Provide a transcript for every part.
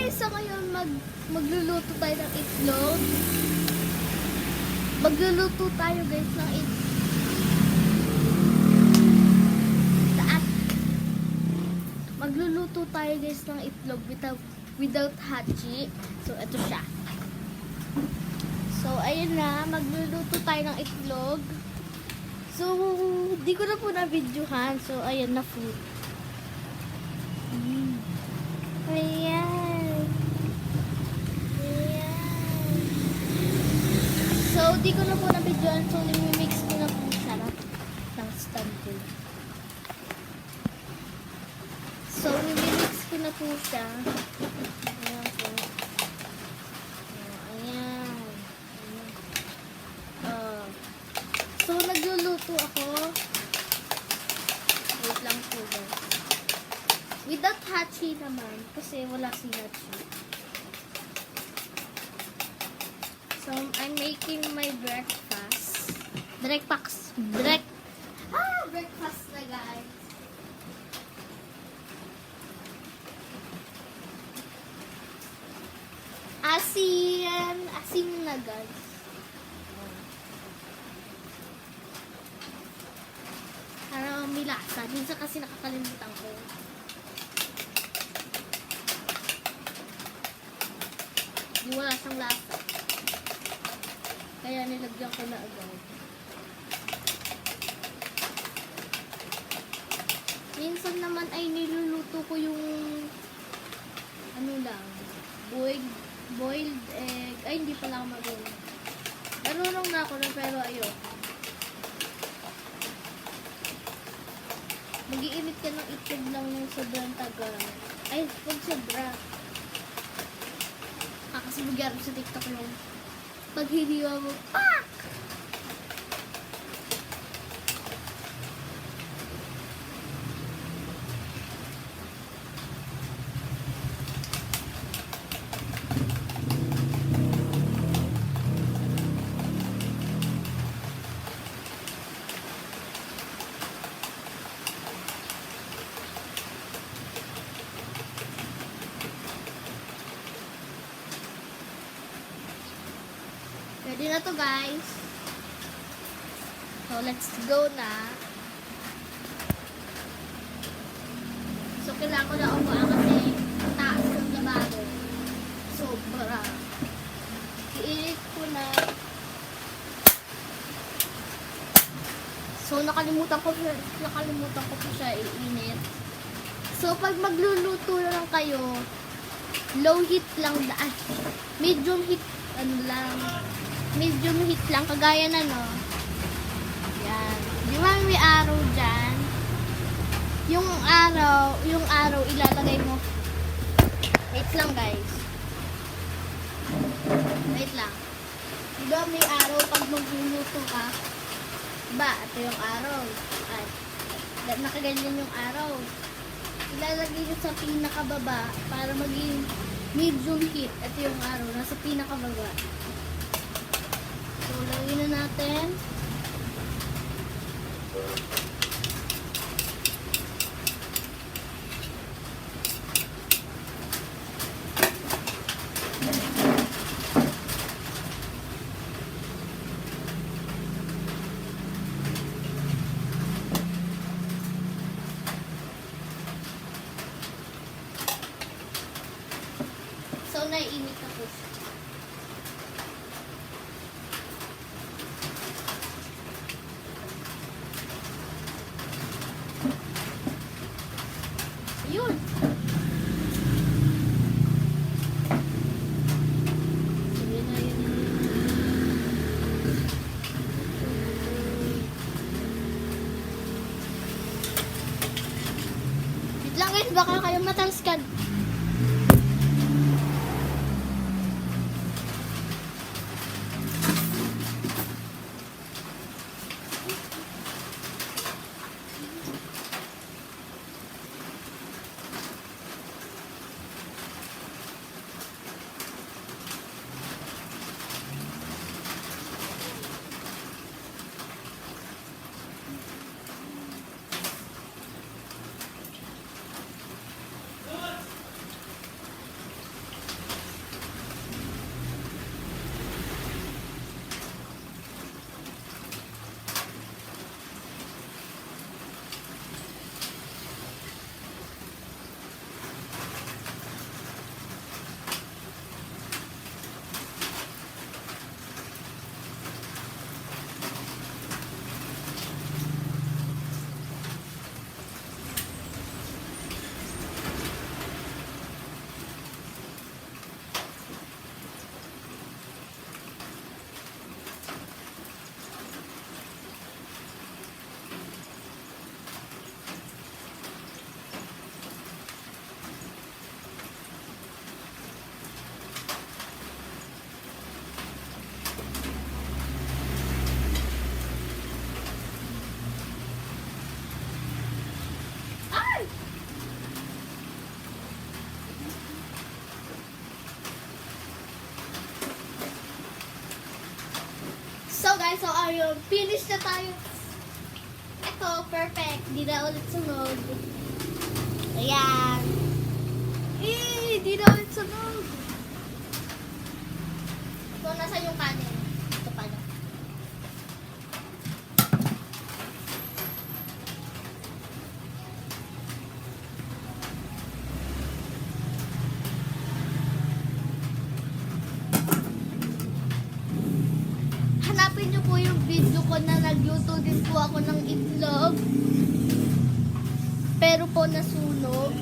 guys, so ngayon magluluto tayo ng itlog. Magluluto tayo guys ng itlog. Magluluto tayo guys ng itlog without hachi. So ito siya. So ayun na, magluluto tayo ng itlog. So di ko na po na-videohan. So ayan na food. Ayan. Ayan. So, di ko na po na-videoan. So, limimix ko na po siya ng stand ko. So, limimix ko na po siya. Ayan po. Ayan. So, nagluluto ako. Wait lang po guys. Without hachi naman, kasi wala si hachi. So, I'm making my breakfast. Breakfast na guys. Asin na guys. Para may lasa. Minsan kasi nakakalimutan ko. Wala siyang lasa. Kaya nilagyan ko na agad. Minsan naman ay niluluto ko yung ano lang, boiled egg. Ay, hindi pala ako magawa. Marunong na ako na pero ayun. Mag-iinit ka ng itlog lang ng sobrang tagal. Ay, huwag sobra. Kasi magyari sa TikTok yung paghiliwa mo, pak! Ready na to guys. So let's go na. So kailangan ko na upuan kasi taas ng lababo. Sobra. Iinit ko na. So nakalimutan ko po siya iinit. So pag magluluto lang kayo, low heat lang daan. Medium heat medium heat lang, kagaya na no. Yan. Di ba may araw dyan? Yung araw ilalagay mo. Wait lang guys. Wait lang. Di ba may araw pag magluluto ka? Diba? Ito yung araw. Ay. Nakaganyan yung araw. Ilalagay nyo sa pinakababa para maging medium heat. Ito yung araw. Nasa pinakababa. So, lagyan na natin. So, naiinit na po siya. Yun. Sabi na yun. Wait lang guys, baka kayo matalskad. guys, so ayun, finish na tayo. Ito, perfect. Di na ulit sunog. Ayan. Di na ulit sunog. So, nasa yung kanin? Ito pala. Hanapin niyo po yung video ko na nagluto din po ako ng itlog. Pero po nasunog.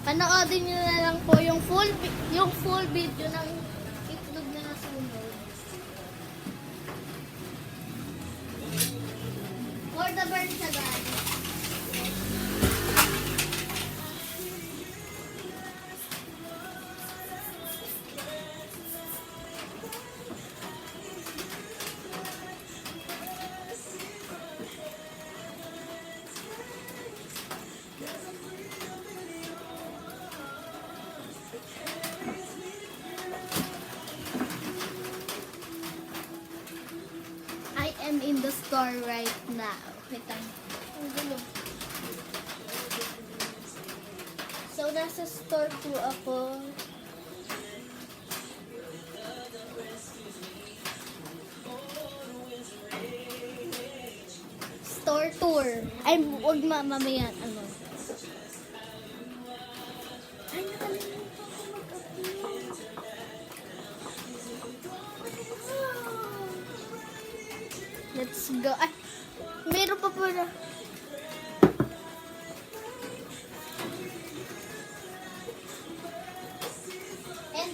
Panoodin niyo na lang po yung full video ng itlog na nasunog. For the birds na guys. I am in the store right now. Wait lang. Ang gulo. So, nasa store po ako. Store tour. Ay, huwag mamaya. Ano? Ay, nakalimutan ko mag-upload. Let's go. Ay, meron pa pala. And,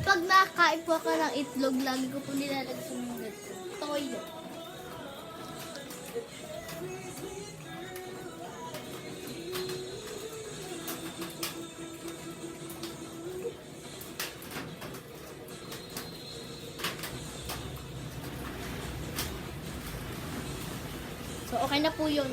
pag nakakain po ako ng itlog, lagi ko po nilalagay sa mga toyo. So, okay na po yun.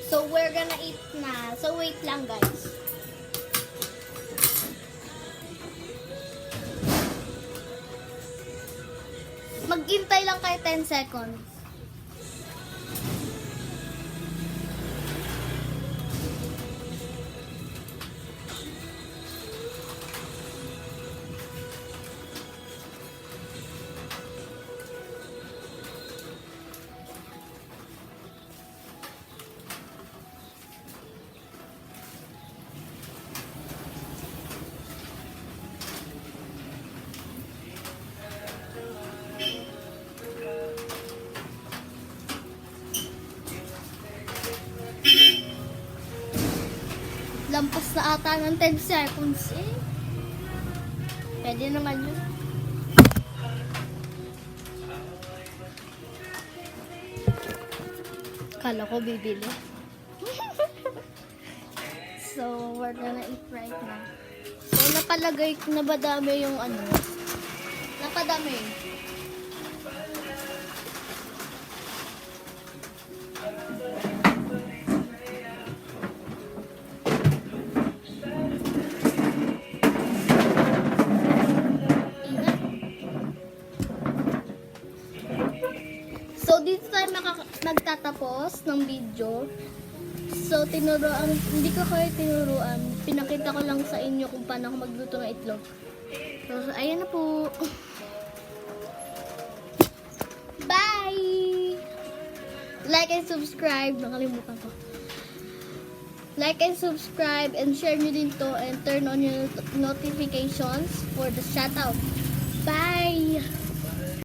So, we're gonna eat na. So, wait lang guys. Maghintay lang kayo 10 seconds. Lampas na ata ng 10 seconds eh. Pwede naman yun. Kala ko bibili. So, we're gonna eat right now. So, napalagay, nabadami yung ano. Napadami. So, dito tayo magtatapos ng video. So, hindi ko kayo tinuruan. Pinakita ko lang sa inyo kung paano ako magluto ng itlog. So, ayan na po. Bye! Like and subscribe. Nakalimutan ko. Like and subscribe and share nyo din to and turn on your notifications for the shoutout. Bye!